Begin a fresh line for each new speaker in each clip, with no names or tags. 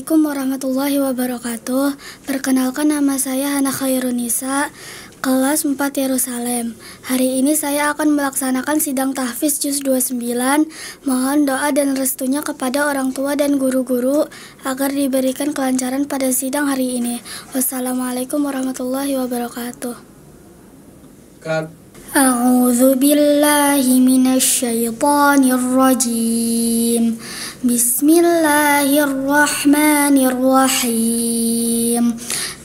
Assalamualaikum warahmatullahi wabarakatuh. Perkenalkan, nama saya Hana Khairunisa, kelas 4 Yerusalem. Hari ini saya akan melaksanakan sidang tahfiz juz 29. Mohon doa dan restunya kepada orang tua dan guru-guru agar diberikan kelancaran pada sidang hari ini. Wassalamualaikum warahmatullahi wabarakatuh. A'udzu billahi minasy syaithanir rajim. Bismillahirrahmanirrahim.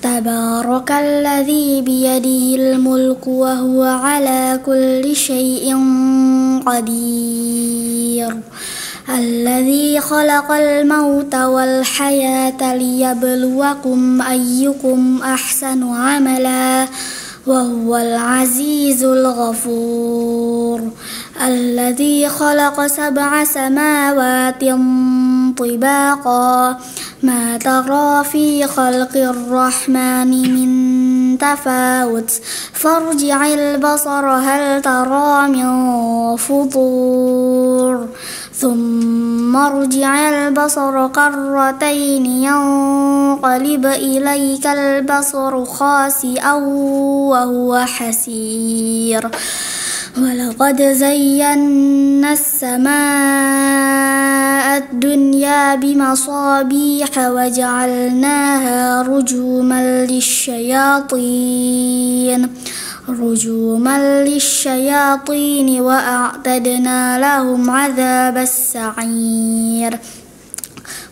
Tabarakalladzi biyadihil mulku wa huwa ala kulli syai'in qadir. Alladzi khalaqal mauta wal hayata liyabluwakum ayyukum ahsanu amala. وهو العزيز الغفور الذي خلق 7 سماوات طباقا ما ترى في خلق الرحمن من تفاوت فارجع البصر هل ترى من فطور ثم ارجع البصر كرتين ينقلب إليك البصر خاسئا وهو حسير ولقد زينا السماء الدنيا بمصابيح وجعلناها رجوما للشياطين وأعتدنا لهم عذاب السعير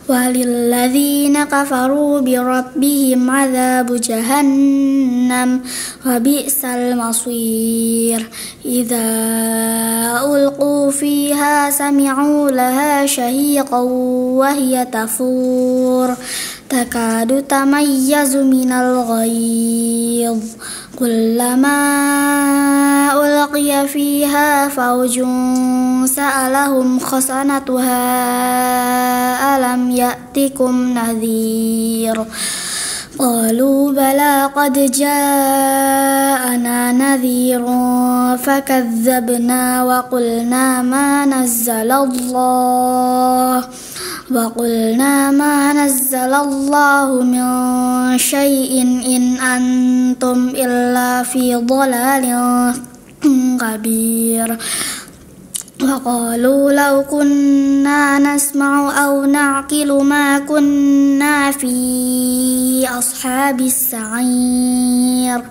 وللذين كفروا بربهم عذاب جهنم وبئس المصير إذا ألقوا فيها سمعوا لها شهيقا وهي تفور تكاد تميز من الغيظ كلما ألقي فيها فوج سألهم خزنتها ألم يأتكم نذير قالوا بلى قد جاءنا نذير فكذبنا وقلنا ما نزل الله من شيء إن أنتم إلا في ضلال كبير وقالوا لو كنا نسمع أو نعقل ما كنا في أصحاب السعير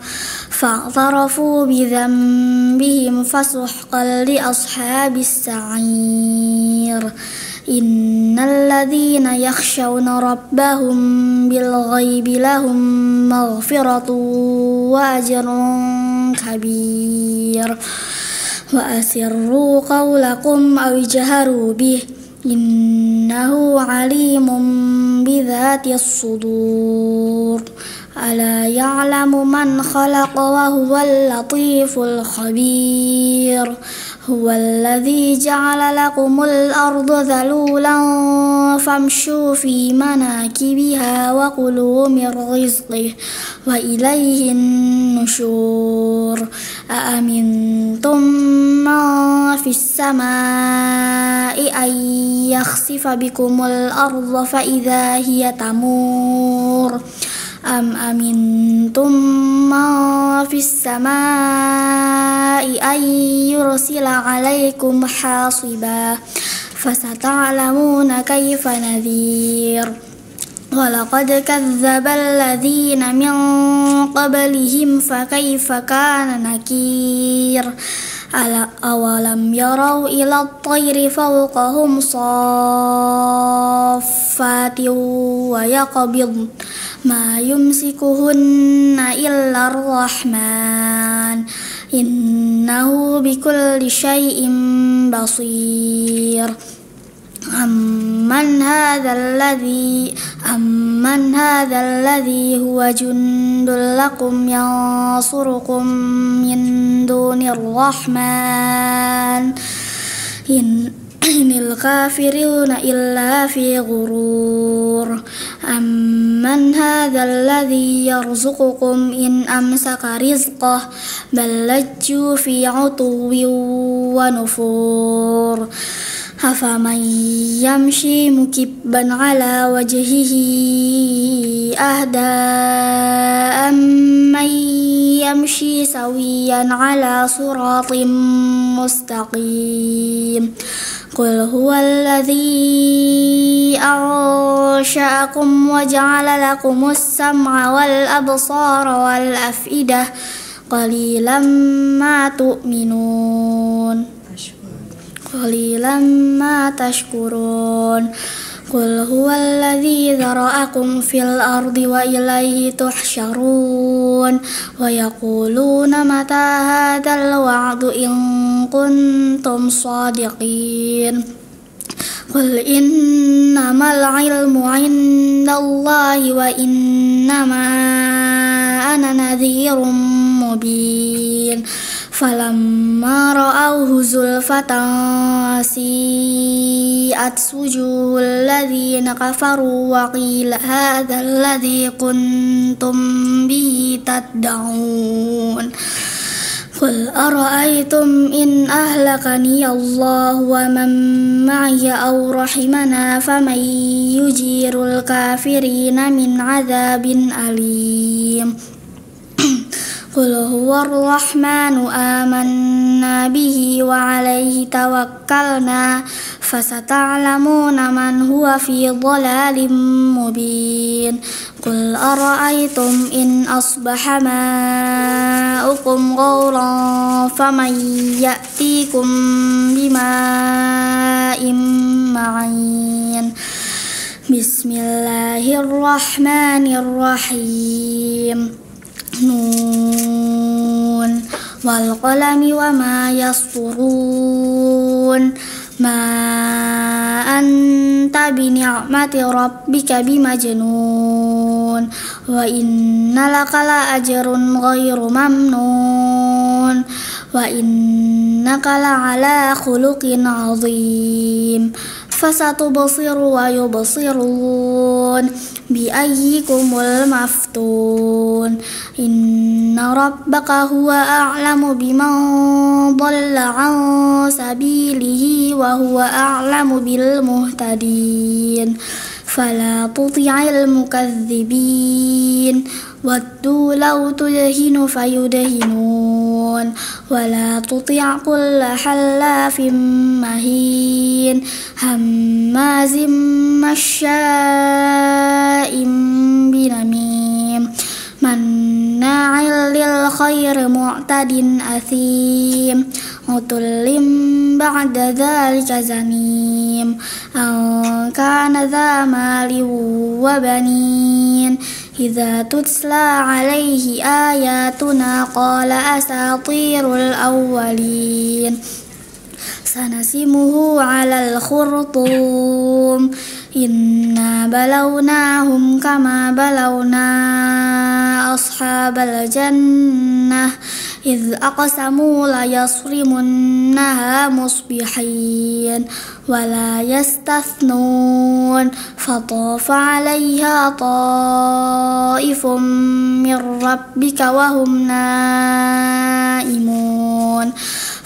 فاعترفوا بذنبهم فسحقا لأصحاب السعير إن الذين يخشون ربهم بالغيب لهم مغفرة وأجر كبير وأسروا قولكم أو اجهروا به إنه عليم بذات الصدور ألا يعلم من خلق وهو اللطيف الخبير هو الذي جعل لكم الأرض ذلولا فامشوا في مناكبها وكلوا من رزقه وإليه النشور أأمنتم من في السماء أن يخسف بكم الأرض فإذا هي تمور أم أمنتم من في السماء أن يرسل عليكم حاصبا فستعلمون كيف نذير ولقد كذب الذين من قبلهم فكيف كان نكير أولم يروا إلى الطير فوقهم صافات ويقبضن ما يمسكهن إلا الرحمن إنه بكل شيء بصير أمن هذا الذي هو جند لكم ينصركم من دون الرحمن إن الكافرون إلا في غرور أمن هذا الذي يرزقكم إن أمسك رزقه بل لجوا في عتو ونفور أفمن يمشي مكبا على وجهه أهدى أمن يمشي سويا على صراط مستقيم قل هو الذي أنشأكم وجعل لكم السمع والأبصار والأفئدة قليلا ما تؤمنون قليلا ما تشكرون قل هو الذي ذرأكم في الأرض وإليه تحشرون ويقولون متى هذا الوعد إن كنتم صادقين قل إنما العلم عند الله وإنما أنا نذير مبين فلما رأوه زلفة سيئت وجوه الذين كفروا وقيل هذا الذي كنتم به تدعون قل أرأيتم إن أهلكني الله ومن معي أو رحمنا فمن يجير الكافرين من عذاب أليم قل هو الرحمن آمنا به وعليه توكلنا فستعلمون من هو في ضلال مبين قل أرأيتم إن أصبح ماؤكم غورا فمن يأتيكم بماء معين بسم الله الرحمن الرحيم نون والقلم وما يسطرون ما أنت بنعمة ربك بمجنون وإن لك لأجر غير ممنون وإنك لعلى خلق عظيم فستبصر ويبصرون بأيكم المفتون إن ربك هو أعلم بمن ضل عن سبيله وهو أعلم بالمهتدين فلا تطع المكذبين ودوا لو تدهن فيدهنون ولا تطع كل حلاف مهين هماز مشاء بنميم مناع للخير معتد أثيم عتل بعد ذلك زنيم أن كان ذا مال وبنين إذا تتلى عليه آياتنا قال أساطير الأولين سنسمه على الخرطوم إنا بلوناهم كما بلونا أصحاب الجنة إذ أقسموا ليصرمنها مصبحين ولا يستثنون فطاف عليها طائف من ربك وهم نائمون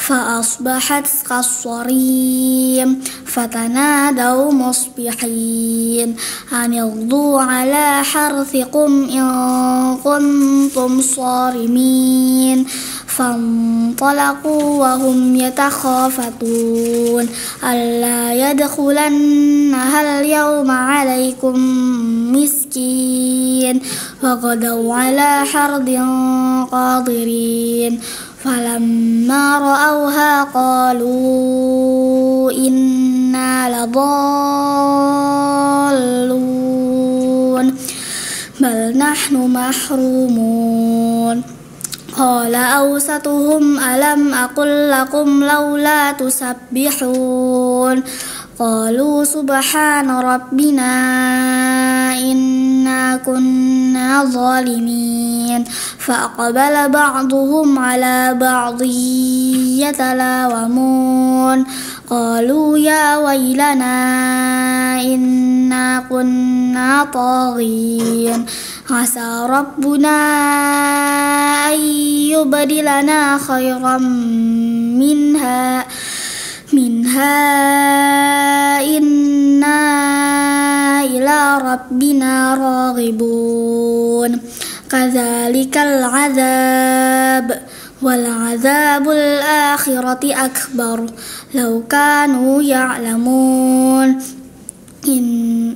فأصبحت كالصريم فتنادوا مصبحين أن اغدوا على حرثكم إن كنتم صارمين فانطلقوا وهم يتخافتون ألا يدخلنها اليوم عليكم مسكين وغدوا على حرد قادرين فلما رأوها قالوا إنا لضالون بل نحن محرومون قال أوسطهم ألم أقل لكم لولا تسبحون قالوا سبحان ربنا إنا كنا ظالمين فأقبل بعضهم على بعض يتلاومون قالوا يا ويلنا إنا كنا طاغين عسى ربنا أن يبدلنا خيرا منها إنا إلى ربنا راغبون كذلك العذاب والعذاب الآخرة أكبر لو كانوا يعلمون إن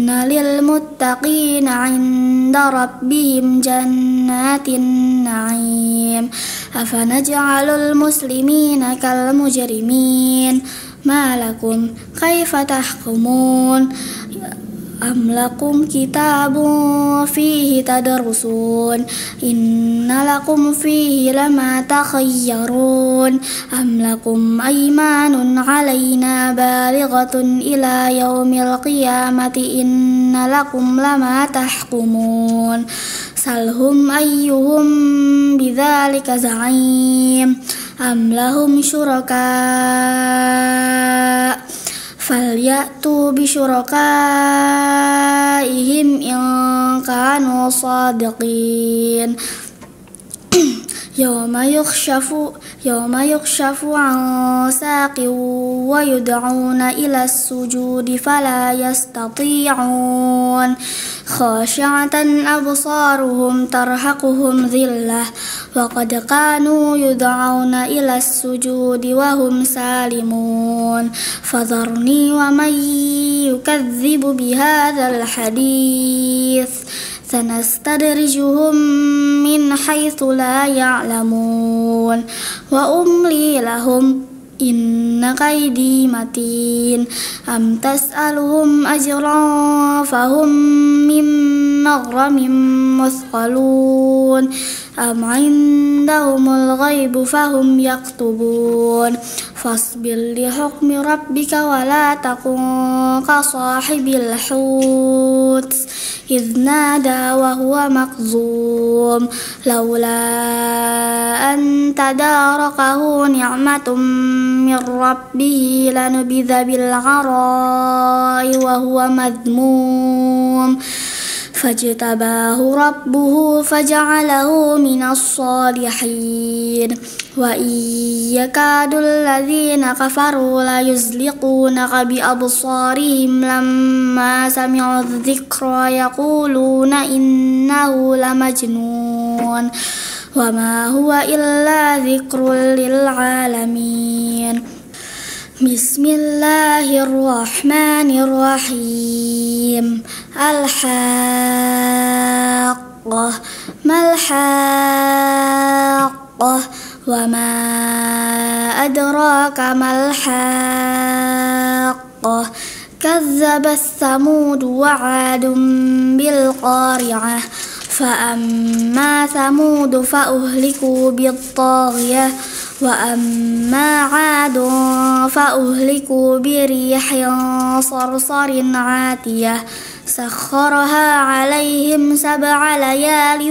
للمتقين عند ربهم جنات النعيم أفنجعل المسلمين كالمجرمين ما لكم كيف تحكمون أم لكم كتاب فيه تدرسون إن لكم فيه لما تخيرون أم لكم أيمان علينا بالغة إلى يوم القيامة إن لكم لما تحكمون سلهم أيهم بذلك زعيم أم لهم شركاء فليأتوا بشركائهم إن كانوا صادقين يوم يكشف عن ساق ويدعون إلى السجود فلا يستطيعون خاشعة أبصارهم ترهقهم ذلة وقد كانوا يدعون إلى السجود وهم سالمون فذرني ومن يكذب بهذا الحديث سنستدرجهم من حيث لا يعلمون وأملي لهم إن كيدي متين أم تسألهم أجرا فهم من مغرم مثقلون أم عندهم الغيب فهم يكتبون فاصبر لحكم ربك ولا تكن كصاحب الحوت إذ نادى وهو مكظوم لولا أن تداركه نعمة من ربه لنبذ بالعراء وهو مذموم فاجتباه ربه فجعله من الصالحين وإن يكاد الذين كفروا ليزلقونك بأبصارهم لما سمعوا الذكر يقولون إنه لمجنون وما هو إلا ذكر للعالمين بسم الله الرحمن الرحيم الحاقة ما الحاقة وما أدراك ما الحاقة كذب ثمود وعاد بالقارعة فأما ثمود فأهلكوا بالطاغية وأما عاد فأهلكوا بريح صرصر عاتية سخرها عليهم 7 ليال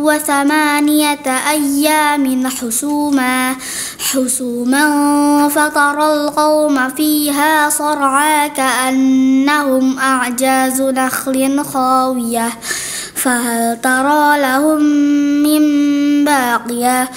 و8 أيام حسوما فترى القوم فيها صرعى كأنهم أعجاز نخل خاوية فهل ترى لهم من باقية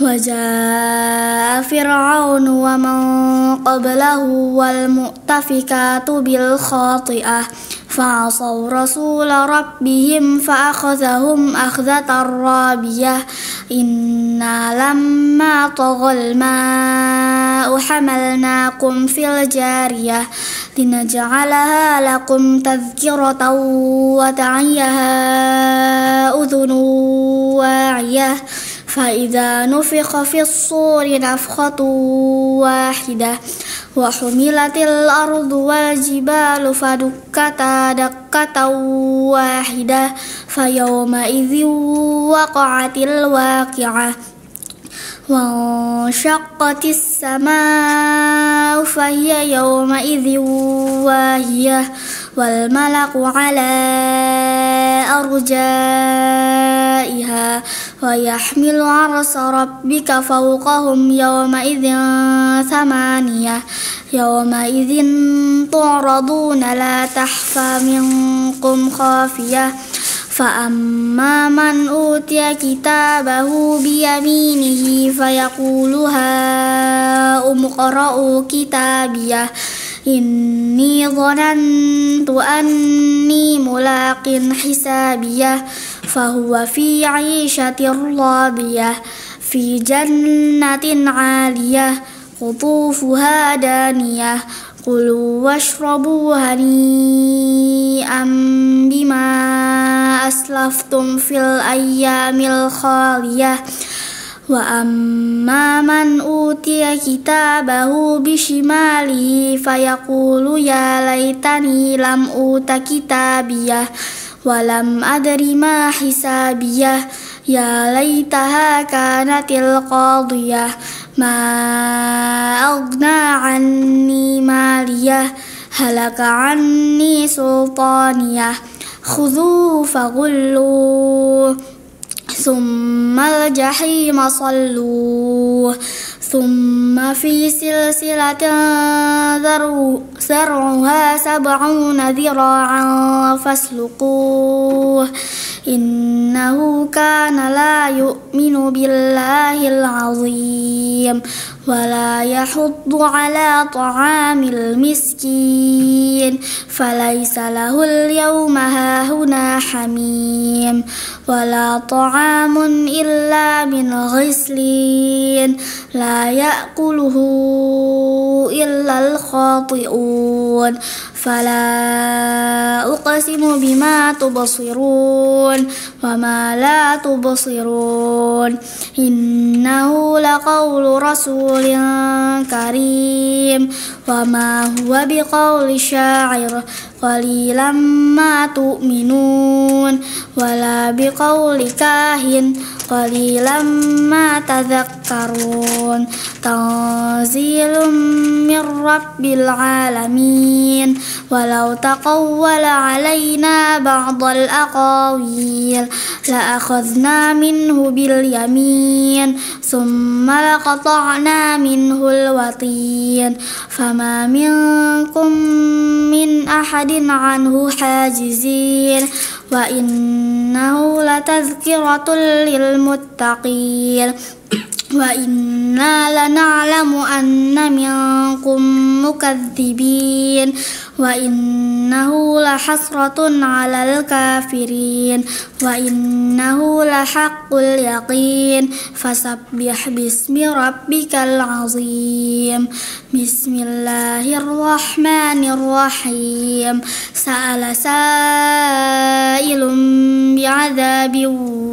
وجاء فرعون ومن قبله والمؤتفكات بالخاطئة فعصوا رسول ربهم فأخذهم أخذة رابية إنا لما طغى الماء حملناكم في الجارية لنجعلها لكم تذكرة وتعيها أذن واعية فإذا نفخ في الصور نفخة واحدة وحملت الأرض والجبال فدكتا دكة واحدة فيومئذ وقعت الواقعة وانشقت السماء فهي يومئذ واهية والملك على أرجائها ويحمل عرش ربك فوقهم يومئذ 8 يومئذ تعرضون لا تخفى منكم خافية فأما من أوتي كتابه بيمينه فيقول هاؤم اقرءوا كتابيه إني ظننت أني ملاق حسابيه فهو في عيشة راضية في جنة عالية قطوفها دانية كلوا واشربوا هنيئا بما أسلفتم في الأيام الخالية وأما من أوتي كتابه بشماله فيقول يا ليتني لم أوت كتابيه ولم أدر ما حسابيه يا ليتها كانت القاضية ما أغنى عني ماليه هلك عني سلطانيه خذوه فغلوه ثم الجحيم صلوه ثم في سلسلة ذرعها 70 ذراعا فاسلكوه إنه كان لا يؤمن بالله العظيم ولا يحض على طعام المسكين فليس له اليوم هاهنا حميم ولا طعام إلا من غسلين لا يأكله إلا الخاطئون فلا أقسم بما تبصرون وما لا تبصرون إنه لقول رسول كريم وما هو بقول شاعر قليلا ما تؤمنون ولا بقول كاهن قليلا ما تذكرون تنزيل من رب العالمين ولو تقول علينا بعض الأقاويل لأخذنا منه باليمين ثم لقطعنا منه الوتين فما منكم من أحد عنه حاجزين وإنه لتذكرة للمتقين وإنا لنعلم أن منكم مكذبين وإنه لحسرة على الكافرين وإنه لحق اليقين فسبح باسم ربك العظيم بسم الله الرحمن الرحيم سأل سائل بعذاب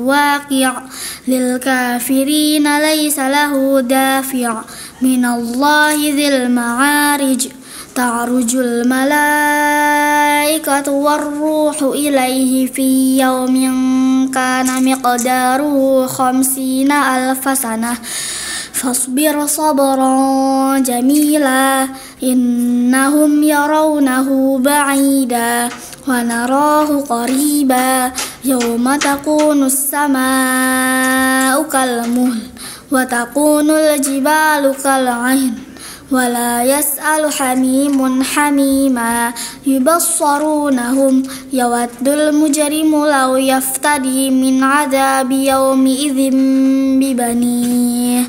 واقع للكافرين ليس له دافع من الله ذي المعارج تعرج الملائكة والروح إليه في يوم كان مقداره 50,000 سنة فاصبر صبرا جميلا إنهم يرونه بعيدا ونراه قريبا يوم تكون السماء كالمهل وتكون الجبال كالعهن ولا يسأل حميم حميما يبصرونهم يود المجرم لو يفتدي من عذاب يومئذ ببنيه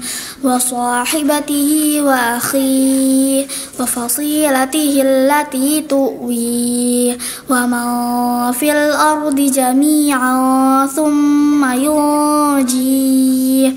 وصاحبته وأخيه وفصيلته التي تؤويه ومن في الأرض جميعا ثم ينجيه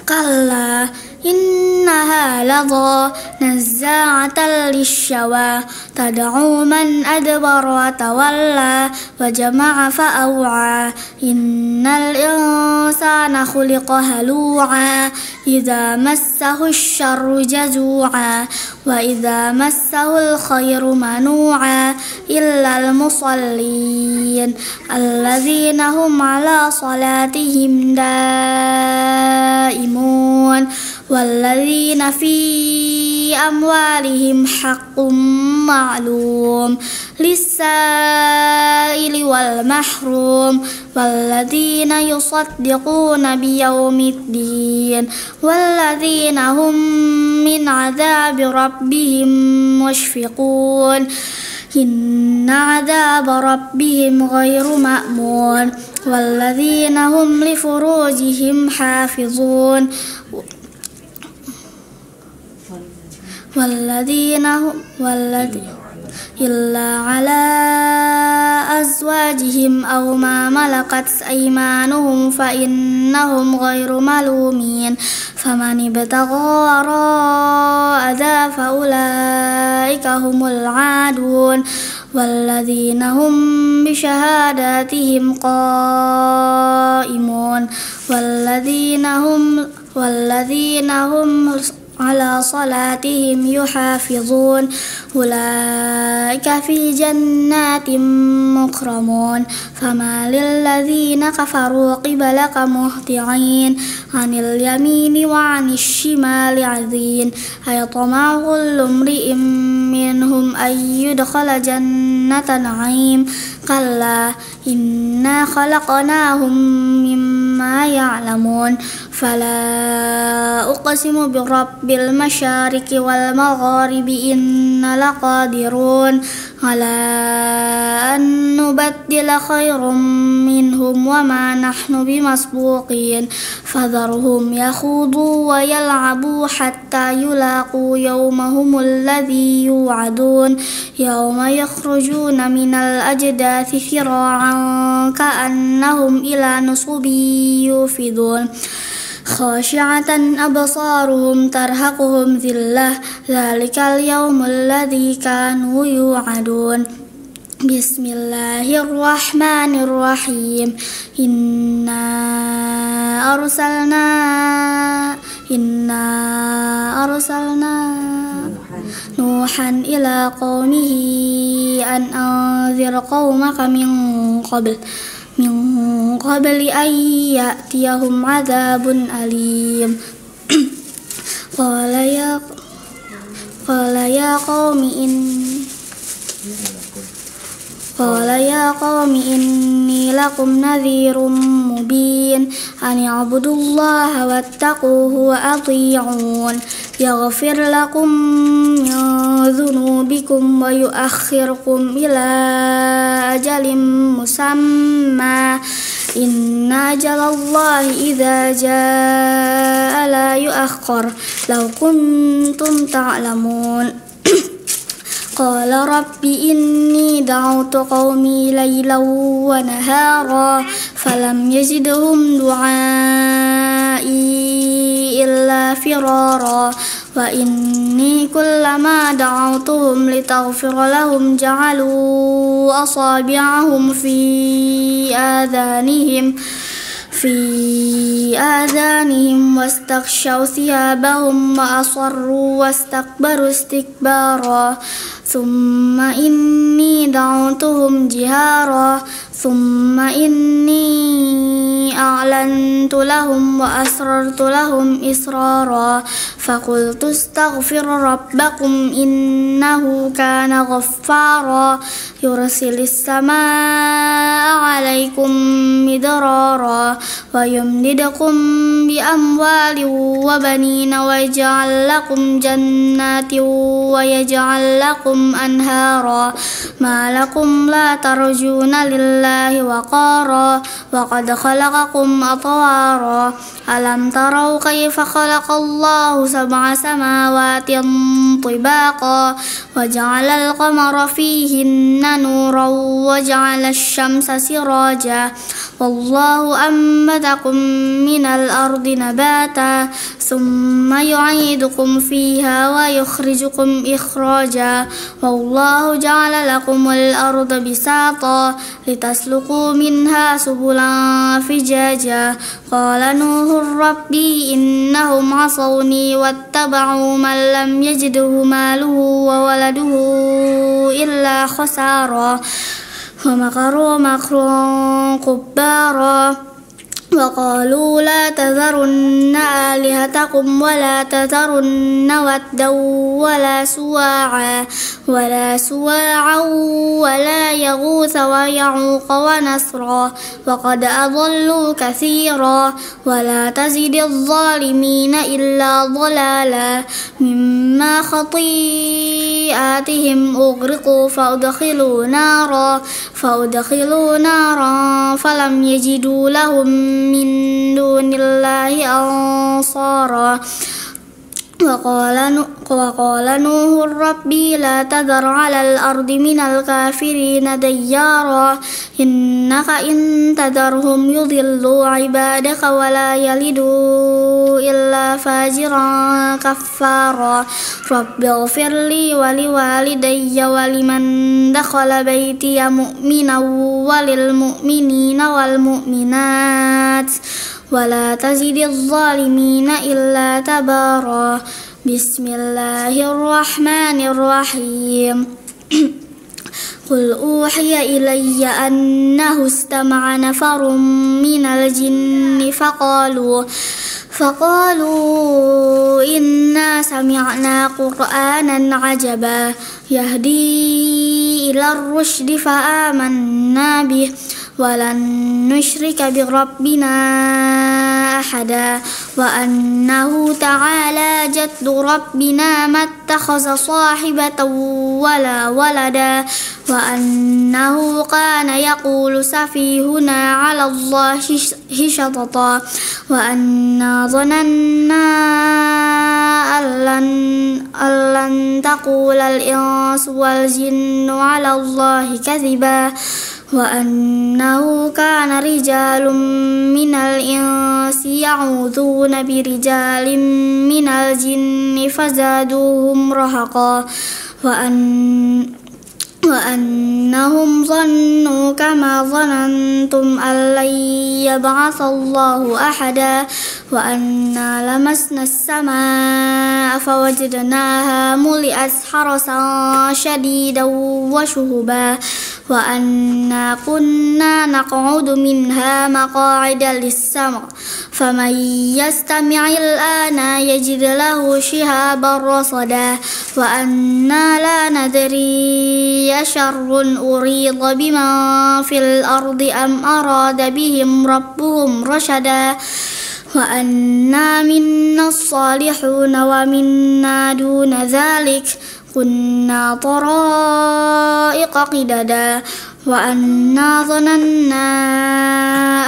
كلا إنها لظى نزاعة للشوى تدعو من أدبر وتولى وجمع فأوعى إن الإنسان خلق هلوعا إذا مسه الشر جزوعا وإذا مسه الخير منوعا إلا المصلين الذين هم على صلاتهم دائمون والذين في أموالهم حق معلوم للسائل والمحروم والذين يصدقون بيوم الدين والذين هم من عذاب ربهم مشفقون إن عذاب ربهم غير مأمون والذين هم لفروجهم حافظون إلا على أزواجهم أو ما ملكت أيمانهم فإنهم غير ملومين فمن ابتغى وراء ذلك فأولئك هم العادون والذين هم بشهاداتهم قائمون والذين هم على صلاتهم يحافظون أولئك في جنات مكرمون فما للذين كفروا قبلك مهطعين عن اليمين وعن الشمال عزين أيطمع كل امرئ منهم أن يدخل جنة نعيم كلا إنا خلقناهم مما يعلمون فلا أقسم برب المشارق والمغارب إنا لقادرون على أن نبدل خير منهم وما نحن بمسبوقين فذرهم يخوضوا ويلعبوا حتى يلاقوا يومهم الذي يوعدون يوم يخرجون من الأجداث سراعا كأنهم إلى نصب يوفضون خاشعة أبصارهم ترهقهم ذلة ذلك اليوم الذي كانوا يوعدون بسم الله الرحمن الرحيم إنا أرسلنا نوحا إلى قومه أن أنذر قومك من قبل أن يأتيهم عذاب أليم قال يا قوم إني لكم نذير مبين أن اعبدوا الله واتقوه وأطيعون يغفر لكم من ذنوبكم ويؤخركم إلى أجل مسمى إن أجل الله إذا جاء لا يؤخر لو كنتم تعلمون قال رب إني دعوت قومي ليلا ونهارا فلم يزدهم دعائي إلا فرارا وإني كلما دعوتهم لتغفر لهم جعلوا أصابعهم في آذانهم واستغشوا ثيابهم وأصروا واستكبروا استكبارا ثم إني دعوتهم جهارا ثم إني أعلنت لهم وأسررت لهم إسرارا فقلت استغفروا ربكم إنه كان غفارا يرسل السماء عليكم مدرارا ويمددكم بأموال وبنين ويجعل لكم جنات ويجعل لكم أنهارا ما لكم لا ترجون لله وقارا وقد خلقكم أطوارا ألم تروا كيف خلق الله سبع سماوات طباقا وجعل القمر فيهن نورا وجعل الشمس سراجا والله أنبتكم من الأرض نباتا ثم يعيدكم فيها ويخرجكم إخراجا والله جعل لكم الأرض بساطا لتسلكوا منها سبلا فجاجا قال نوح ربي إنهم عصوني واتبعوا من لم يجده ماله وولده إلا خسارا ومكروا مكرا كبارا وقالوا لا تذرن آلهتكم ولا تذرن ودا ولا سواعا ولا يغوث ويعوق ونسرا وقد أضلوا كثيرا ولا تزد الظالمين إلا ضلالا مما خطيئاتهم أغرقوا فأدخلوا نارا فلم يجدوا لهم من دون الله أنصارا وقال نوح ربي لا تذر على الأرض من الكافرين ديارا إنك إن تذرهم يضلوا عبادك ولا يلدوا إلا فاجرا كفارا رب اغفر لي ولوالدي ولمن دخل بيتي مؤمنا وللمؤمنين والمؤمنات ولا تزد الظالمين إلا تبارا بسم الله الرحمن الرحيم قل أوحي إلي أنه استمع نفر من الجن فقالوا إنا سمعنا قرآنا عجبا يهدي إلى الرشد فآمنا به ولن نشرك بربنا أحدا وأنه تعالى جد ربنا ما اتخذ صاحبة ولا ولدا وأنه كان يقول سفيهنا على الله شططا وأنا ظننا أن لن تقول الإنس والجن على الله كذبا وأنه كان رجال من الإنس يعوذون برجال من الجن فزادوهم رهقا وأنهم ظنوا كما ظننتم أن لن يبعث الله أحدا وأنا لمسنا السماء فوجدناها ملئت حرسا شديدا وشهبا وأنا كنا نقعد منها مقاعد للسمع فمن يستمع الآن يجد له شهابا رصدا وأنا لا ندري أشر أريد بمن في الأرض أم أراد بهم ربهم رشدا وأنا منا الصالحون ومنا دون ذلك كنا طرائق قددا وأنا ظننا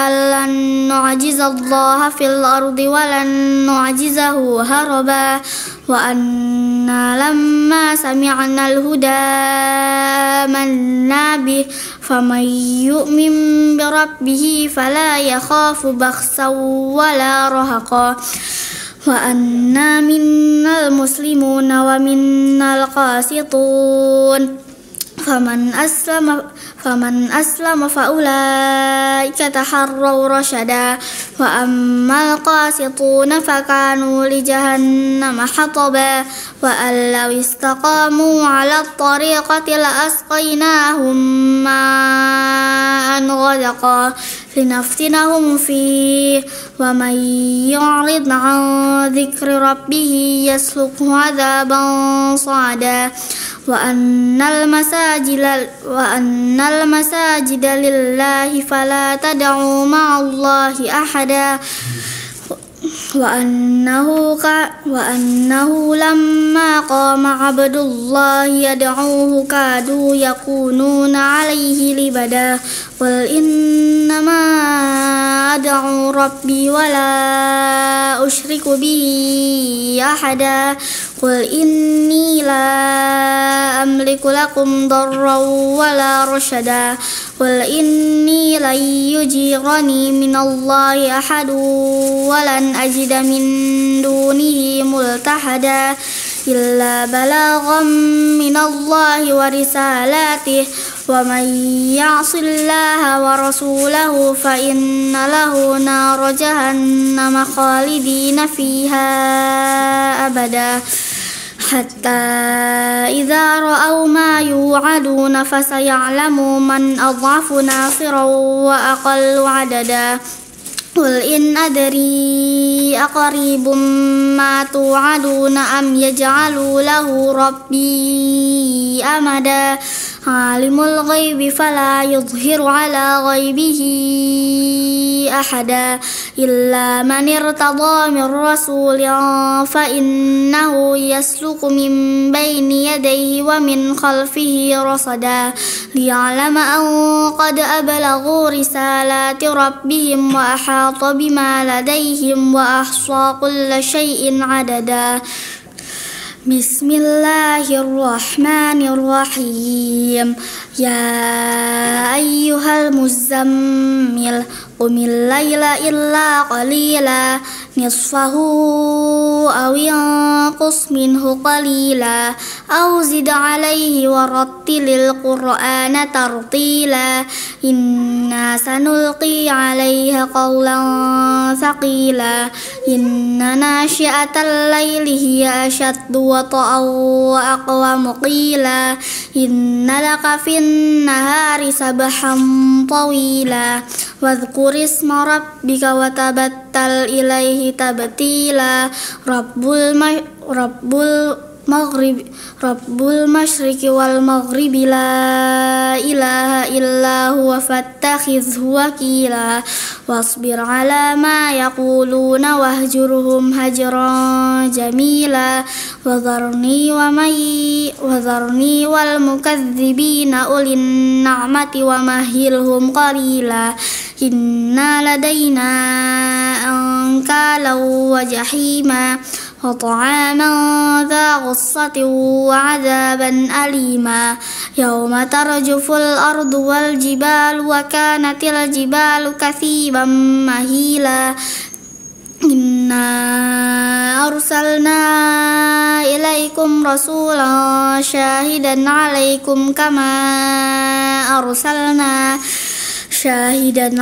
أن لن نعجز الله في الأرض ولن نعجزه هربا وأنا لما سمعنا الهدى آمنا به فمن يؤمن بربه فلا يخاف بخسا ولا رهقا وأنا منا المسلمون ومنا القاسطون فمن أسلم فأولئك تحروا رشدا وأما القاسطون فكانوا لجهنم حطبا وأن لو استقاموا على الطريقة لأسقيناهم ماء غدقا لنفتنهم فيه ومن يعرض عن ذكر ربه يسلكه عذابا صعدا وأن المساجد لله فلا تدعوا مع الله أحدا وأنه لما قام عبد الله يدعوه كادوا يكونون عليه لبدا قل إنما أدعو ربي ولا أشرك به أحدا قل إني لا أملك لكم ضرا ولا رشدا قل إني لن يجيرني من الله أحد ولن أجد من دونه ملتحدا إلا بلاغا من الله ورسالاته ومن يعص الله ورسوله فإن له نار جهنم خالدين فيها أبدا حتى إذا رأوا ما يوعدون فسيعلموا من أضعف ناصرا وأقل عددا قل إن أدري أقريب ما توعدون أم يجعل له ربي أمدا عالم الغيب فلا يظهر على غيبه أحدا إلا من ارتضى من رسول فإنه يسلك من بين يديه ومن خلفه رصدا ليعلم أن قد أبلغوا رسالات ربهم وأحاط بما لديهم وأحصى كل شيء عددا بسم الله الرحمن الرحيم يا أيها المزمل قم الليل إلا قليلا نصفه أو ينقص منه قليلا أو زد عليه ورتل القرآن ترتيلا إنا سنلقي عليها قولا ثقيلا إن ناشئة الليل هي أشد وطئا وأقوم قيلا إن لك في النهار سبحا طويلا واذكر اسم ربك وتبتل إليه تبتيلا رب المشرق والمغرب لا إله إلا هو فاتخذه وكيلا واصبر على ما يقولون واهجرهم هجرا جميلا وذرني والمكذبين أولي النعمة ومهلهم قليلا إن لدينا أنكالا وجحيما وطعاما ذا غصة وعذابا أليما يوم ترجف الأرض والجبال وكانت الجبال كثيبا مهيلا إنا أرسلنا إليكم رسولا شاهدا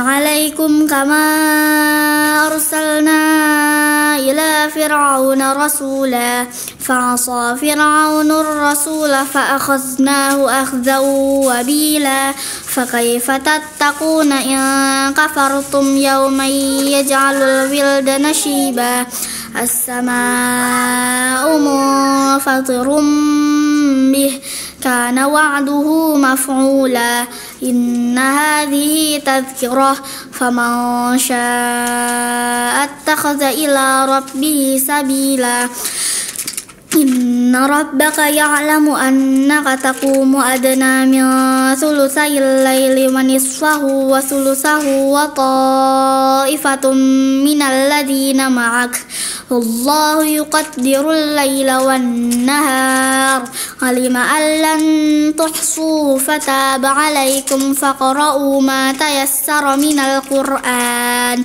عليكم كما أرسلنا إلى فرعون رسولا فعصى فرعون الرسول فأخذناه أخذا وبيلا فكيف تتقون إن كفرتم يوما يجعل الولدان شيبا السماء منفطر به كان وعده مفعولا إن هذه تذكرة فمن شاء اتخذ إلى ربه سبيلا إن ربك يعلم أنك تقوم أدنى من ثلثي الليل ونصفه وثلثه وطائفة من الذين معك والله يقدر الليل والنهار علم أن لن تحصوه فتاب عليكم فاقرؤوا ما تيسر من القرآن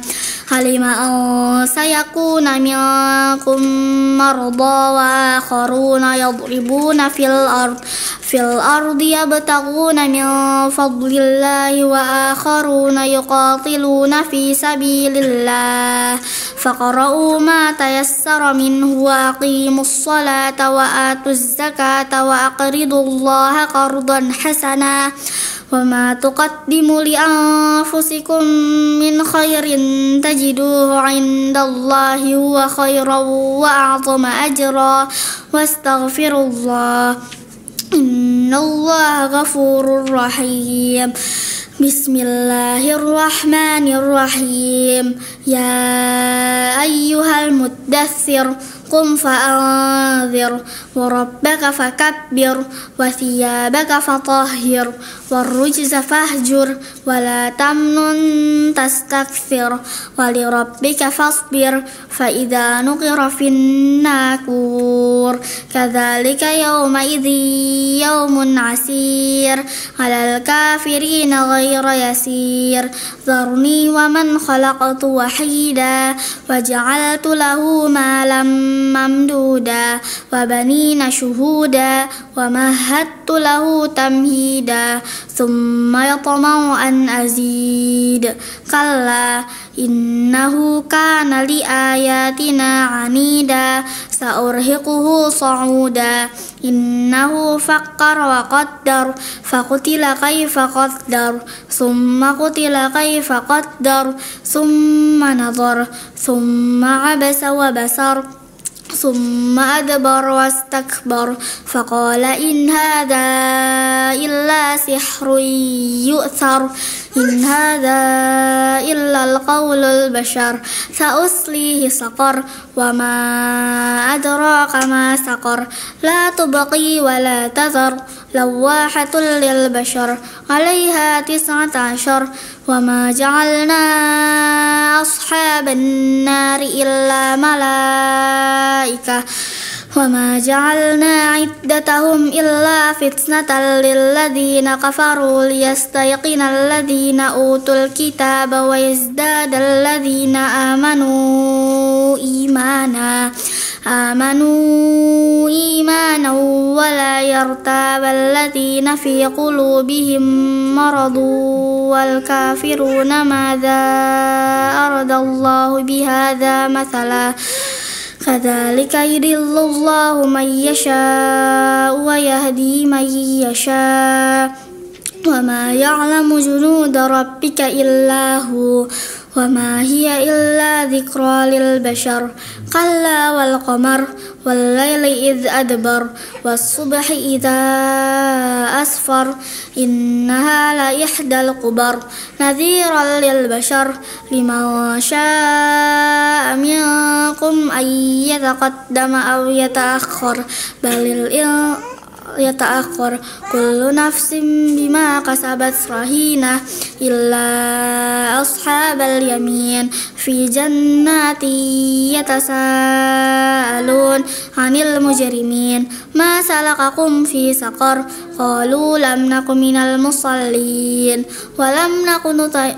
علم أن سيكون منكم مرضى وآخرون يضربون في الأرض يبتغون من فضل الله وآخرون يقاتلون في سبيل الله فاقرؤوا ما تيسر منه وأقيموا الصلاة وآتوا الزكاة وأقرضوا الله قرضا حسنا وما تقدموا لأنفسكم من خير تجدوه عند الله هو خيرا وأعظم أجرا واستغفروا الله إن الله غفور رحيم بسم الله الرحمن الرحيم يا أيها المدثر قم فأنذر وربك فكبر وثيابك فطهر والرجز فاهجر ولا تمنن تستكثر ولربك فاصبر فإذا نقر في الناقور كذلك يومئذ يوم عسير على الكافرين غير يسير ذرني ومن خلقت وحيدا وجعلت له مالا ممدودا وبنين شهودا ومهدت له تمهيدا ثم يطمع أن أزيد كلا إنه كان لآياتنا عنيدا سأرهقه صعودا إنه فكر وقدر فقتل كيف قدر ثم قتل كيف قدر ثم نظر ثم عبس وبسر ثم أدبر واستكبر فقال إن هذا إلا سحر يؤثر إن هذا إلا القول البشر سأصليه سقر وما أدراك ما سقر لا تبقي ولا تذر لواحة للبشر عليها 19 وما جعلنا أصحاب النار إلا ملائكة وما جعلنا عدتهم إلا فتنة للذين كفروا ليستيقن الذين أوتوا الكتاب ويزداد الذين آمنوا إيمانا ولا يرتاب الذين في قلوبهم مرض والكافرون ماذا أراد الله بهذا مثلا كذلك يضل الله من يشاء ويهدي من يشاء وما يعلم جنود ربك إلا هو وما هي إلا ذكرى للبشر كلا والقمر والليل إذ أدبر والصبح إذا أسفر إنها لإحدى الكبر نذيرا للبشر لمن شاء منكم أن يتقدم أو يتأخر يتأخر كل نفس بما كسبت رهينة إلا أصحاب اليمين في جنات يتساءلون عن المجرمين ما سلككم في سقر قالوا لم نك من المصلين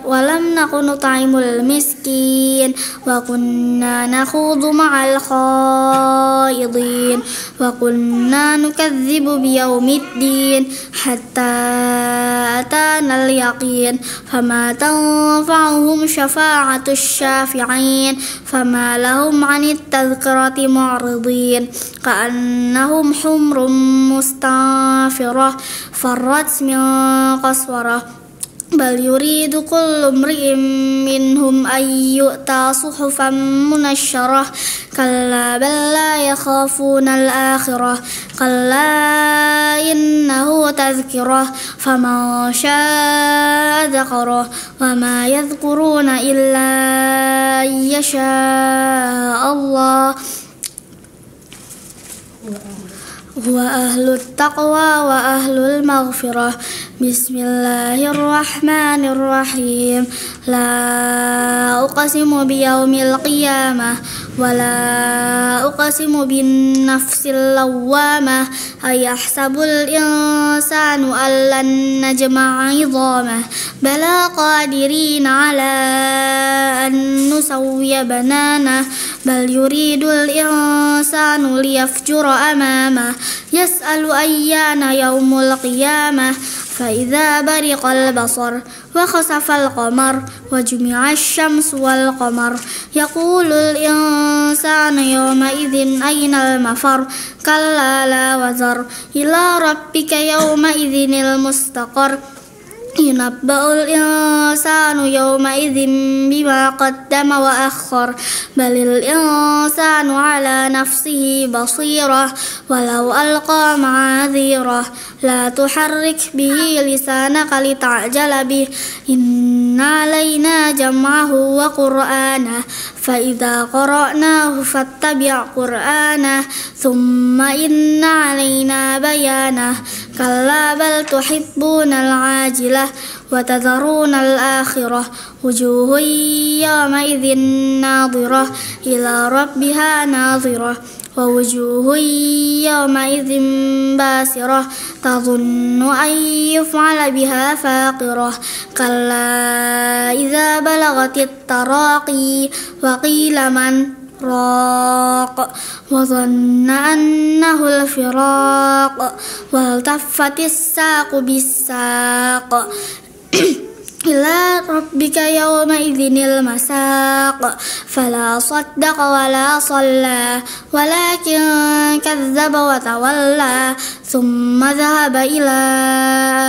ولم نك نطعم المسكين وكنا نخوض مع الخائضين وكنا نكذب بيوم الدين حتى أتانا اليقين فما تنفعهم شفاعة الشافعين فما لهم عن التذكرة معرضين كأنهم حمر مستنفرة فرت من قسورة بل يريد كل امرئ منهم أن يؤتى صحفا منشرة كلا بل لا يخافون الآخرة كلا إنه تذكرة فمن شاء ذكره وما يذكرون إلا أن يشاء الله هو أهل التقوى وأهل المغفرة بسم الله الرحمن الرحيم لا أقسم بيوم القيامة ولا أقسم بالنفس اللوامة أيحسب الإنسان أن لن نجمع عظامه بلى قادرين على أن نسوي بنانه بل يريد الإنسان ليفجر أمامه يسأل أيان يوم القيامة فإذا برق البصر وخسف القمر وجمع الشمس والقمر يقول الإنسان يومئذ أين المفر كلا لا وزر إلى ربك يومئذ المستقر ينبأ الإنسان يومئذ بما قدم وأخر بل الإنسان على نفسه بصيرة ولو ألقى معاذيره لا تحرك به لسانك لتعجل به إن علينا جمعه وقرآنه فإذا قرأناه فاتبع قرآنه ثم إن علينا بيانه كلا بل تحبون العاجلة وتذرون الآخرة وجوه يومئذ ناظرة إلى ربها ناظرة ووجوه يومئذ باسرة تظن أن يفعل بها فاقرة كلا إذا بلغت التراقي وقيل من راق وظن أنه الفراق والتفت الساق بالساق إلى ربك يومئذ المساق فلا صدق ولا صلى ولكن كذب وتولى ثم ذهب إلى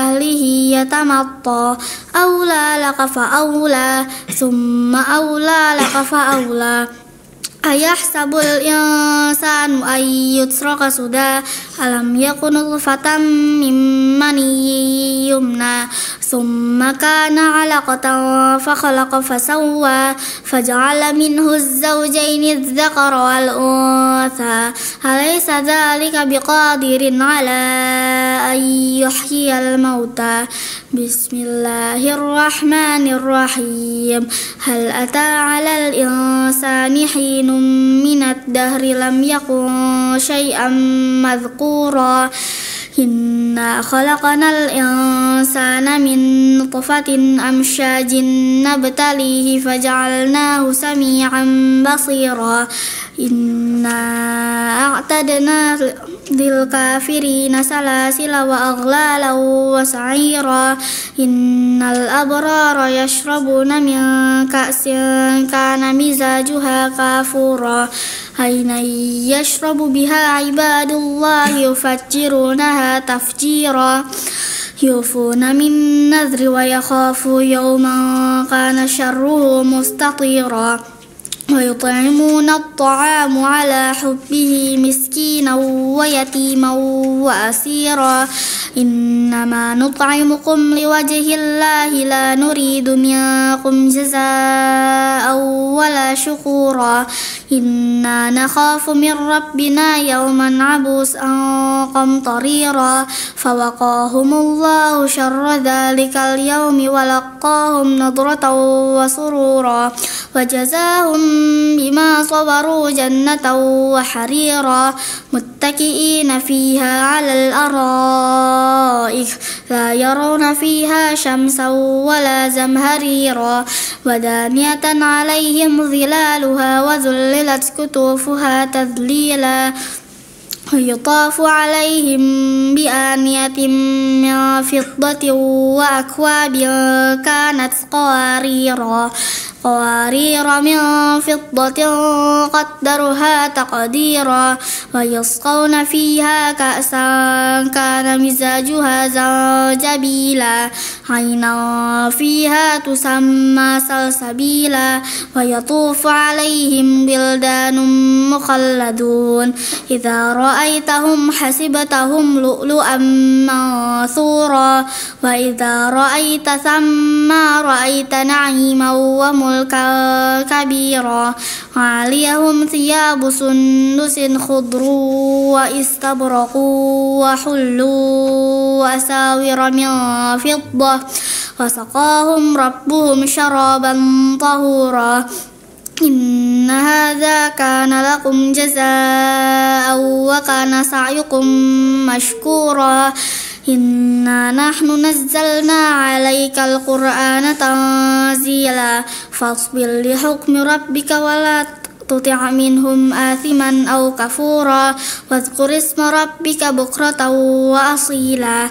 أهله يتمطى أولى لك فأولى ثم أولى لك فأولى أيحسب الإنسان أن يترك سدى ألم يكن نطفة من مني يمنى ثم كان علقة فخلق فسوى فجعل منه الزوجين الذكر والأنثى أليس ذلك بقادر على أن يحيي الموتى بسم الله الرحمن الرحيم هل أتى على الإنسان حين من الدهر لم يكن شيئا مذكورا إنا خلقنا الإنسان من نطفة أمشاج نبتليه فجعلناه سميعا بصيرا إنا أعتدنا للكافرين سلاسل وأغلالا وسعيرا إن الأبرار يشربون من كأس كان مزاجها كافورا عينا يشرب بها عباد الله يفجرونها تفجيرا يوفون من نذر ويخافوا يوما كان شره مستطيرا ويطعمون الطعام على حبه مسكينا ويتيما وأسيرا إنما نطعمكم لوجه الله لا نريد منكم جزاء ولا شكورا إنا نخاف من ربنا يوما عبوسا قمطريرا فوقاهم الله شر ذلك اليوم ولقاهم نضرة وسرورا وجزاهم بما صبروا جنة وحريرا متكئين فيها على الأرائك لا يرون فيها شمسا ولا زمهريرا ودانية عليهم ظلالها وذللت كتوفها تذليلا ويطاف عليهم بآنية من فضة وأكواب كانت قوارير من فضة قدرها تقديرا ويسقون فيها كأسا كان مزاجها زنجبيلا عينا فيها تسمى سلسبيلا ويطوف عليهم بلدان مخلدون إذا رأيتهم حسبتهم لؤلؤا منثورا وإذا رأيت ثم رأيت نعيما وملكا كبيرا وعليهم ثياب سندس خضر واستبرق وحلوا أساور من فضة وسقاهم ربهم شرابا طهورا إن هذا كان لكم جزاء وكان سعيكم مشكورا إنا نحن نزلنا عليك القرآن تنزيلا فاصبر لحكم ربك ولا تطع منهم آثما أو كفورا واذكر اسم ربك بكرة وأصيلا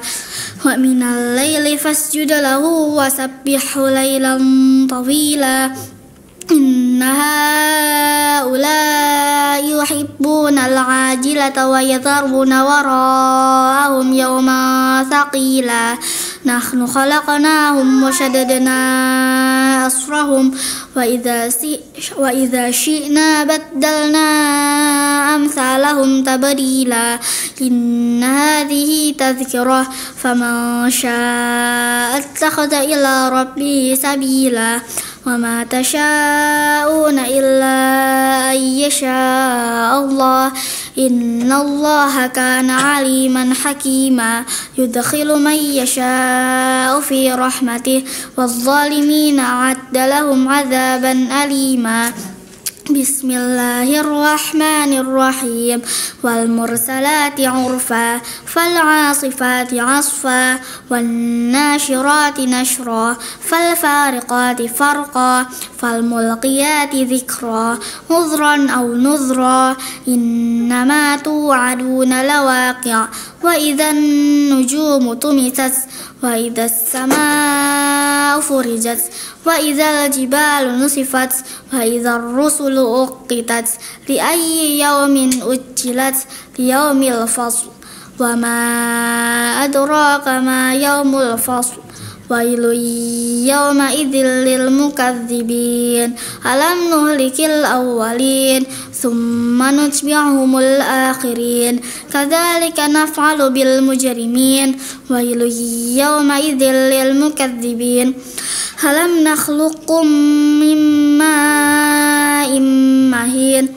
ومن الليل فاسجد له وسبحه ليلا طويلا إن هؤلاء يحبون العاجلة ويذرون وراءهم يوما ثقيلا نحن خلقناهم وشددنا أسرهم وإذا شئنا بدلنا أمثالهم تبديلا إن هذه تذكرة فمن شاء اتخذ إلى ربه سبيلا وما تشاءون إلا أن يشاء الله إن الله كان عليما حكيما يدخل من يشاء في رحمته والظالمين أعد لهم عذابا أليما Bismillahirrahmanirrahim. Wal mursalati urfa, fal asifati asfa, wan nashirati nashra, fal fariqati farqa, fal mulqiyati dhikra, udhran aw nudhra, innama tu'aduna lawaqi', wa idhan nujumu tumisat, wa idhas samaa'u furijat, wa idhal jibalu nusifat, wa idhar rusulu uqitat, li ayyi yawmin ujjilat, li yawmil fasl, wa ma adraka ma yawmul fasl, wailun yawma idzil lil mukadzibin, alam nuhlikil awwalin thumma nutbi'uhumul akhirin, kadzalika naf'alu bil mujrimin, wailun yawma idzil lil mukadzibin, alam nakhluqkum min ma'in mahin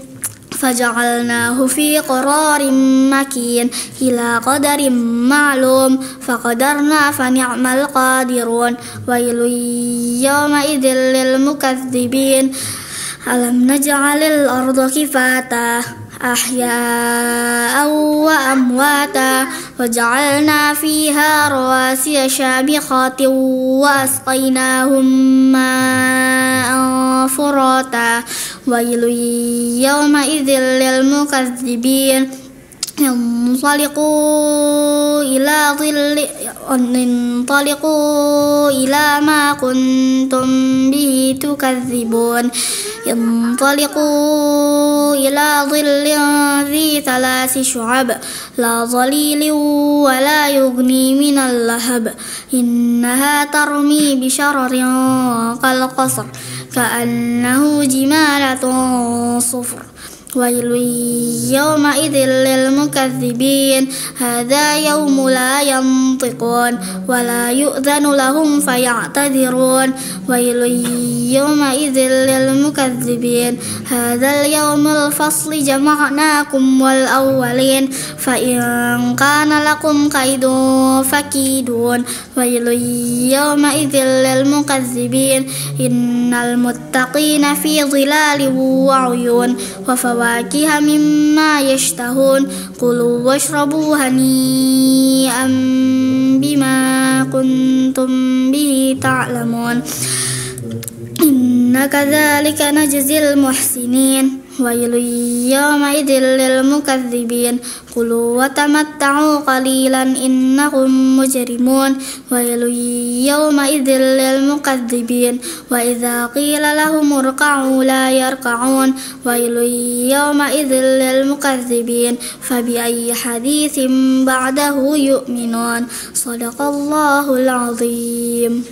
faja'alnahu fi qararin makin ila qadarin ma'lum faqadarna fa ni'mal qadirun, wailun yawma idzil lil mukadzibin, alam naj'alil arda kifata ahya'an wa amwata waja'alna fiha rawasiya shabikhatin wa asqaynahum ma'an furata, wailun yawma idzil lil mukadzibin, انطلقوا إلى ما كنتم به تكذبون انطلقوا إلى ظل ذي ثلاث شعب لا ظليل ولا يغني من اللهب إنها ترمي بشرر كالقصر كأنه جمالة صفر ويل يومئذ للمكذبين هذا يوم لا ينطقون ولا يؤذن لهم فيعتذرون ويل يومئذ للمكذبين هذا اليوم الفصل جمعناكم والأولين فإن كان لكم كيد فكيدون ويل يومئذ للمكذبين إن المتقين في ظلال وعيون وفواكه مما يشتهون كلوا واشربوا هنيئا بما كنتم به تعلمون إن كذلك نجزي المحسنين ويل يومئذ للمكذبين كلوا وتمتعوا قليلا إنكم مجرمون ويل يومئذ للمكذبين وإذا قيل لهم اركعوا لا يركعون ويل يومئذ للمكذبين فبأي حديث بعده يؤمنون صدق الله العظيم.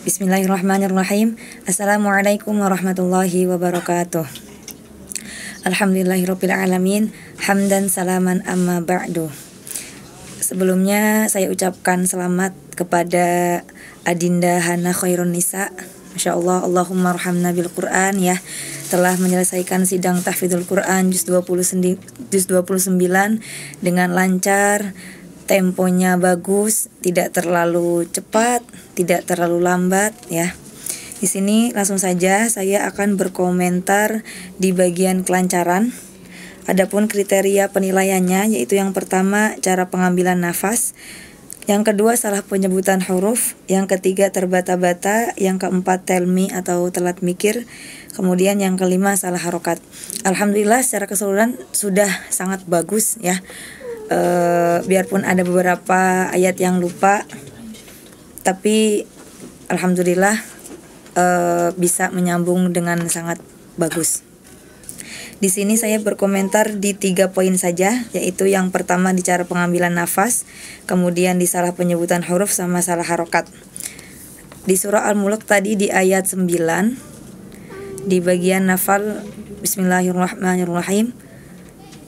Bismillahirrahmanirrahim. Assalamualaikum warahmatullahi wabarakatuh. Alhamdulillahirabbil alamin. Hamdan salaman amma ba'du. Sebelumnya saya ucapkan selamat kepada Adinda Hana Khairun Nisa. Masya Allah, Allahumma arhamna bil Quran ya. Telah menyelesaikan sidang tahfidzul Quran juz 29 dengan lancar. Temponya bagus, tidak terlalu cepat, tidak terlalu lambat ya. Di sini langsung saja saya akan berkomentar di bagian kelancaran. Adapun kriteria penilaiannya yaitu yang pertama cara pengambilan nafas, yang kedua salah penyebutan huruf, yang ketiga terbata-bata, yang keempat telmi atau telat mikir, kemudian yang kelima salah harokat. Alhamdulillah secara keseluruhan sudah sangat bagus ya. Biarpun ada beberapa ayat yang lupa, tapi alhamdulillah bisa menyambung dengan sangat bagus. Di sini saya berkomentar di 3 poin saja, yaitu yang pertama di cara pengambilan nafas, kemudian di salah penyebutan huruf sama salah harokat. Di surah Al-Mulk tadi di ayat 9 di bagian nafal, Bismillahirrahmanirrahim.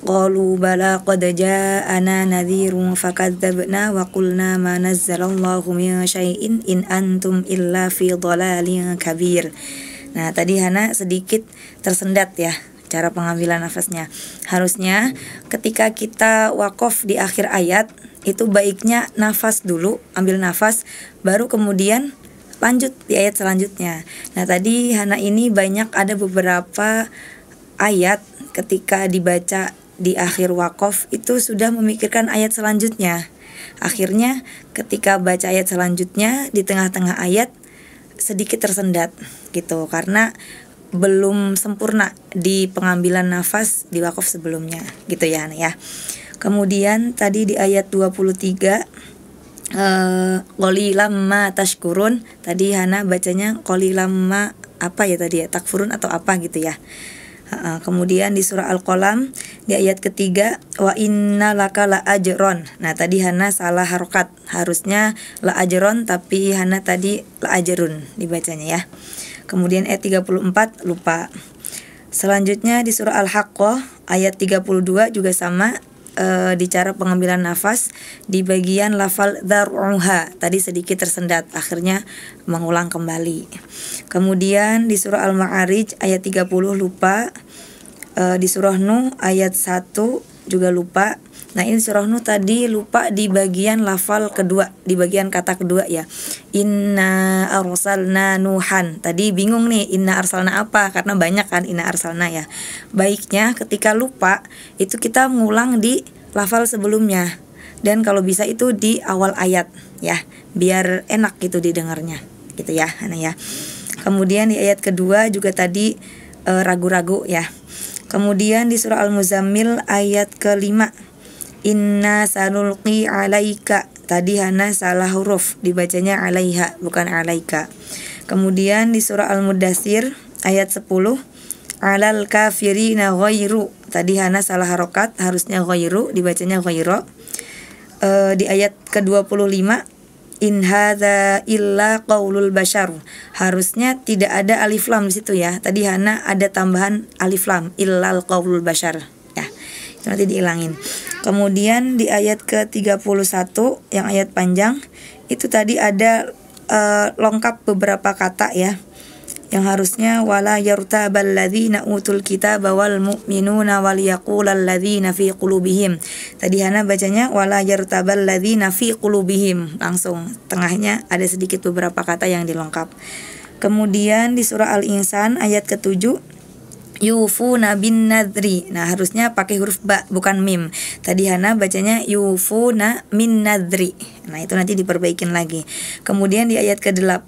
Qalu bala qad ja'ana nadhirun fakadzabna wa qulna ma nazzalallahu min syai'in in antum illa fi dhalalin kabir. Nah, tadi Hana sedikit tersendat ya cara pengambilan nafasnya. Harusnya ketika kita waqaf di akhir ayat itu baiknya nafas dulu, ambil nafas baru kemudian lanjut di ayat selanjutnya. Nah tadi Hana ini banyak ada beberapa ayat ketika dibaca di akhir wakaf itu sudah memikirkan ayat selanjutnya. Akhirnya ketika baca ayat selanjutnya di tengah-tengah ayat sedikit tersendat gitu karena belum sempurna di pengambilan nafas di wakaf sebelumnya gitu ya Hana ya. Kemudian tadi di ayat 23 qalilam ma tashkurun, tadi Hana bacanya qalilam ma apa ya tadi ya, takfurun atau apa gitu ya. Kemudian di surah Al-Qalam di ayat ketiga wa inna laka la ajron. Nah tadi Hana salah harokat, harusnya la ajron tapi Hana tadi la ajrun dibacanya ya. Kemudian ayat 34 lupa. Selanjutnya di surah Al-Haqqah ayat 32 juga sama, di cara pengambilan nafas di bagian lafal dhar'uha tadi sedikit tersendat, akhirnya mengulang kembali. Kemudian di surah Al-Ma'arij ayat 30 lupa, di surah Nuh ayat 1 juga lupa. Nah ini surah Nuh tadi lupa di bagian lafal kedua, di bagian kata kedua ya. Inna arsalna Nuhan. Tadi bingung nih inna arsalna apa, karena banyak kan inna arsalna ya. Baiknya ketika lupa itu kita ngulang di lafal sebelumnya. Dan kalau bisa itu di awal ayat ya, biar enak gitu didengarnya. Gitu ya Hana ya. Kemudian di ayat kedua juga tadi ragu-ragu ya. Kemudian di surah Al-Muzammil ayat kelima, inna sanulqi alaika. Tadi Hana salah huruf, dibacanya alaiha bukan alaika. Kemudian di surah Al-Mudaththir ayat 10, alal kafirina ghairu. Tadi Hana salah harokat, harusnya ghairu, dibacanya ghairu. Di ayat ke-25, in hadza illa qaulul bashar. Harusnya tidak ada alif lam di situ ya. Tadi Hana ada tambahan alif lam, illal qaulul bashar. Ya, itu nanti dihilangin. Kemudian di ayat ke-31 yang ayat panjang itu tadi ada lengkap beberapa kata ya. Yang harusnya wala yartabal ladzina utul kitaba wal mu'minuna wal yaqulal ladzina fi qulubihim. Tadi Hana bacanya wala yartabal ladzina fi qulubihim, langsung tengahnya ada sedikit beberapa kata yang dilengkap. Kemudian di surah Al-Insan ayat ke-7 yufuna bin nadri. Nah harusnya pakai huruf ba bukan mim. Tadi Hana bacanya yufuna min nadri. Nah itu nanti diperbaikin lagi. Kemudian di ayat ke-8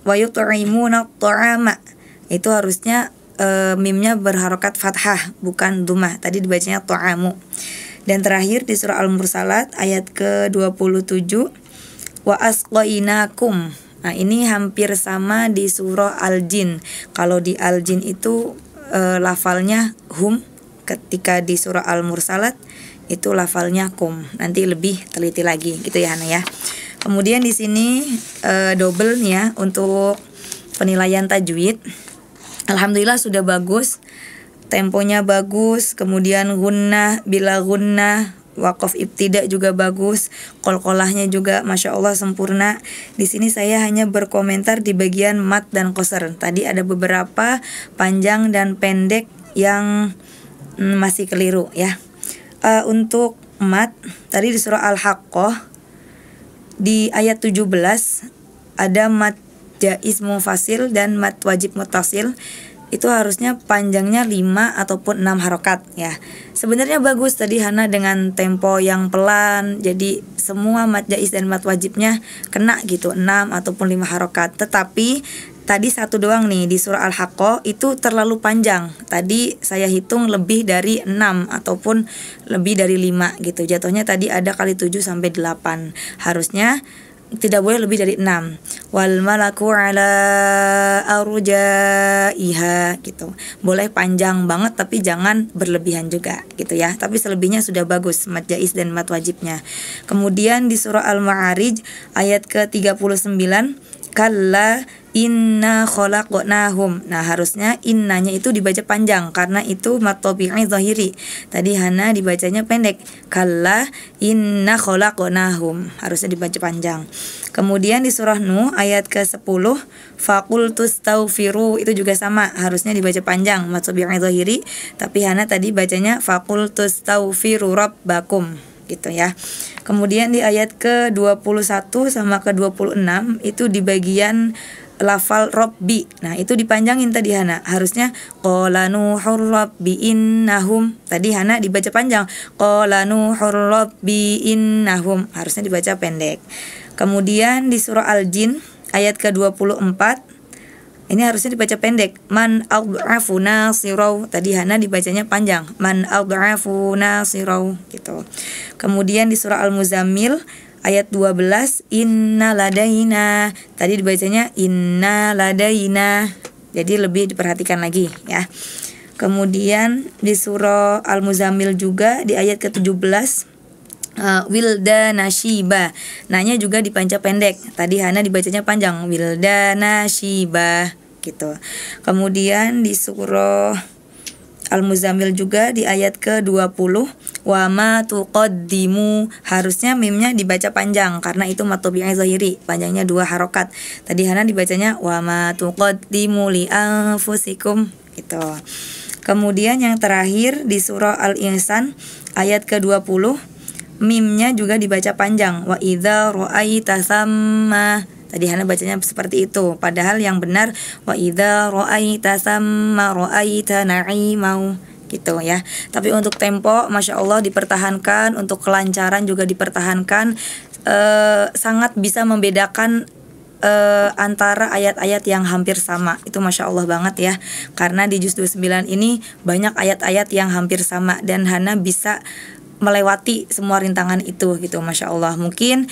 wa yut'imuna ta'ama. Itu harusnya mimnya berharokat fathah bukan dhammah. Tadi dibacanya ta'amu. Dan terakhir di surah Al-Mursalat ayat ke-27 wa asqainakum. Nah ini hampir sama di surah Al-Jin. Kalau di Al-Jin itu lafalnya hum, ketika di surah Al-Mursalat itu lafalnya kum. Nanti lebih teliti lagi gitu ya Hana ya. Kemudian di sini double nih ya untuk penilaian tajwid. Alhamdulillah sudah bagus. Temponya bagus, kemudian gunnah bila gunnah, wakaf ibtida juga bagus, qalqalahnya juga masya Allah sempurna. Di sini saya hanya berkomentar di bagian mat dan qasar. Tadi ada beberapa panjang dan pendek yang masih keliru ya. Untuk mat tadi di surah Al-Haqqah di ayat 17 ada mat jaiz mufasil dan mat wajib muttasil. Itu harusnya panjangnya 5 ataupun 6 harokat ya. Sebenarnya bagus tadi Hana dengan tempo yang pelan, jadi semua mat jaiz dan mat wajibnya kena gitu 6 ataupun 5 harokat. Tetapi tadi satu doang nih di surah Al-Haqqah itu terlalu panjang. Tadi saya hitung lebih dari 6 ataupun lebih dari 5 gitu. Jatuhnya tadi ada kali 7 sampai 8. Harusnya tidak boleh lebih dari 6. Wal malaku ala arjaiha gitu. Boleh panjang banget tapi jangan berlebihan juga gitu ya. Tapi selebihnya sudah bagus mat jaiz dan mat wajibnya. Kemudian di surah Al-Ma'arij ayat ke-39 kalla inna khalaqnahum. Nah harusnya innanya itu dibaca panjang karena itu mat tabi'i zahiri. Tadi Hana dibacanya pendek. Kalla inna khalaqnahum. Harusnya dibaca panjang. Kemudian di surah Nuh ayat ke-10 faqultus taufiru, itu juga sama, harusnya dibaca panjang mat tabi'i zahiri, tapi Hana tadi bacanya faqultus taufiru rabbakum. gitu ya. Kemudian di ayat ke-21 sama ke-26 itu di bagian lafal Rabbi. Nah, itu dipanjangin tadi Hana. Harusnya qala nuhur rabbi innahum. Tadi Hana dibaca panjang. Qala nuhur rabbi innahum. Harusnya dibaca pendek. Kemudian di surah Al-Jin ayat ke-24 ini harusnya dibaca pendek. Man ad'afu nasiraw. Tadi Hana dibacanya panjang. Man ad'afu nasiraw gitu. Kemudian di surah Al-Muzammil ayat 12 inna ladaina. Tadi dibacanya inna ladaina. Jadi lebih diperhatikan lagi ya. Kemudian di surah Al-Muzammil juga di ayat ke-17 wildana shiba. Nanya juga dipanjang pendek. Tadi Hana dibacanya panjang. Wildana shiba gitu. Kemudian di surah Al-Muzammil juga di ayat ke-20 wa ma tuqaddimu. Harusnya mimnya dibaca panjang karena itu matobi'ah zahiri, panjangnya 2 harokat. Tadi Hana dibacanya wa ma tuqaddimu li anfusikum gitu. Kemudian yang terakhir di surah Al-Insan ayat ke-20 mimnya juga dibaca panjang. Wa idza ra'aita thamma. Tadi Hana bacanya seperti itu. Padahal yang benar wa idza ra'aita thamma ra'aita na'imau gitu ya. Tapi untuk tempo Masya Allah dipertahankan. Untuk kelancaran juga dipertahankan. Sangat bisa membedakan antara ayat-ayat yang hampir sama. Itu Masya Allah banget ya. Karena di juz 29 ini banyak ayat-ayat yang hampir sama. Dan Hana bisa melewati semua rintangan itu gitu, Masya Allah. Mungkin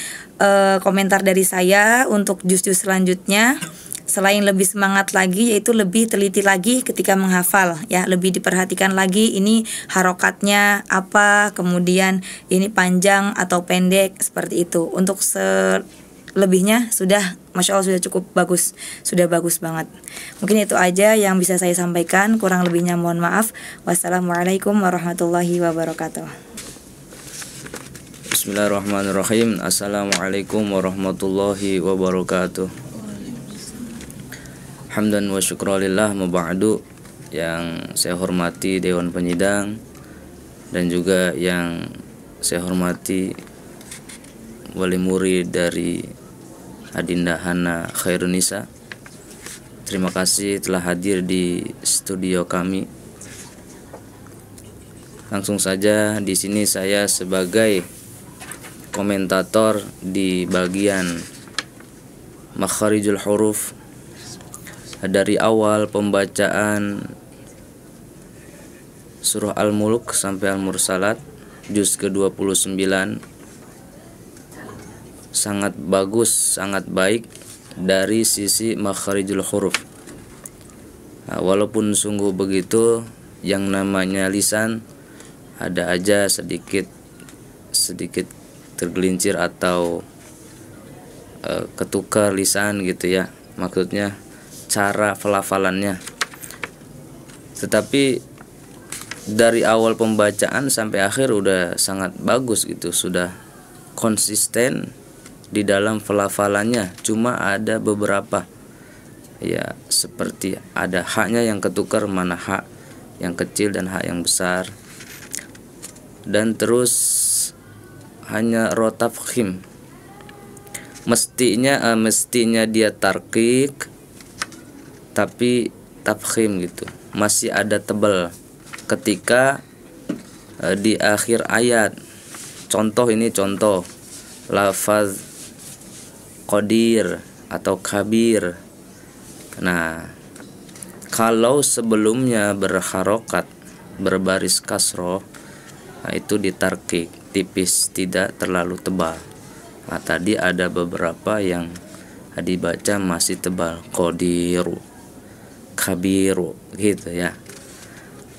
komentar dari saya untuk juz-juz selanjutnya, selain lebih semangat lagi, yaitu lebih teliti lagi ketika menghafal ya, lebih diperhatikan lagi ini harokatnya apa, kemudian ini panjang atau pendek seperti itu. Untuk selebihnya sudah Masya Allah sudah cukup bagus, sudah bagus banget. Mungkin itu aja yang bisa saya sampaikan, kurang lebihnya mohon maaf. Wassalamualaikum warahmatullahi wabarakatuh.
Bismillahirrahmanirrahim. Assalamualaikum warahmatullahi wabarakatuh. Hamdan wa syukralillah muba'du. Yang saya hormati Dewan Penyidang dan juga yang saya hormati wali murid dari Adinda Hana Khairunisa. Terima kasih telah hadir di studio kami. Langsung saja di sini saya sebagai komentator di bagian makharijul huruf dari awal pembacaan surah Al-Mulk sampai Al-Mursalat juz ke-29 sangat bagus, sangat baik dari sisi makharijul huruf. Nah, walaupun sungguh begitu, yang namanya lisan ada aja sedikit tergelincir atau ketukar lisan gitu ya, maksudnya cara pelafalannya. Tetapi dari awal pembacaan sampai akhir udah sangat bagus gitu, sudah konsisten di dalam pelafalannya. Cuma ada beberapa ya, seperti ada haknya yang ketukar, mana hak yang kecil dan hak yang besar, dan terus hanya ro tafkhim. Mestinya dia tarqiq tapi tafkhim gitu. Masih ada tebal ketika di akhir ayat. Contoh lafaz qadir atau kabir. Nah, kalau sebelumnya berharokat berbaris kasroh, nah itu ditarqiq, tipis, tidak terlalu tebal. Nah, tadi ada beberapa yang dibaca masih tebal, qadiru, kabiru gitu ya.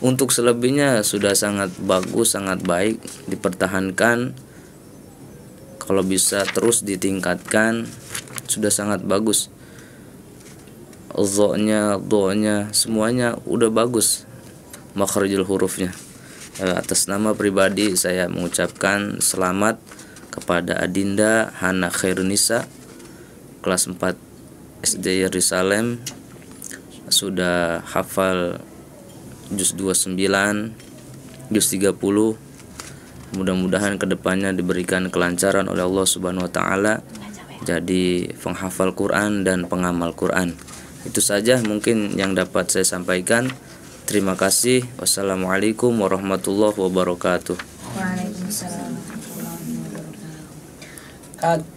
Untuk selebihnya sudah sangat bagus, sangat baik, dipertahankan. Kalau bisa terus ditingkatkan, sudah sangat bagus. Dho-nya, semuanya udah bagus. Makharijul hurufnya. Atas nama pribadi saya mengucapkan selamat kepada Adinda Hana Khairunisa kelas 4 SD Yerusalem, sudah hafal juz 29, juz 30, Mudah-mudahan kedepannya diberikan kelancaran oleh Allah Subhanahu wa Ta'ala, jadi penghafal Quran dan pengamal Quran. Itu saja mungkin yang dapat saya sampaikan. Terima kasih. Wassalamualaikum warahmatullahi wabarakatuh.
Waalaikumsalam warahmatullahi wabarakatuh.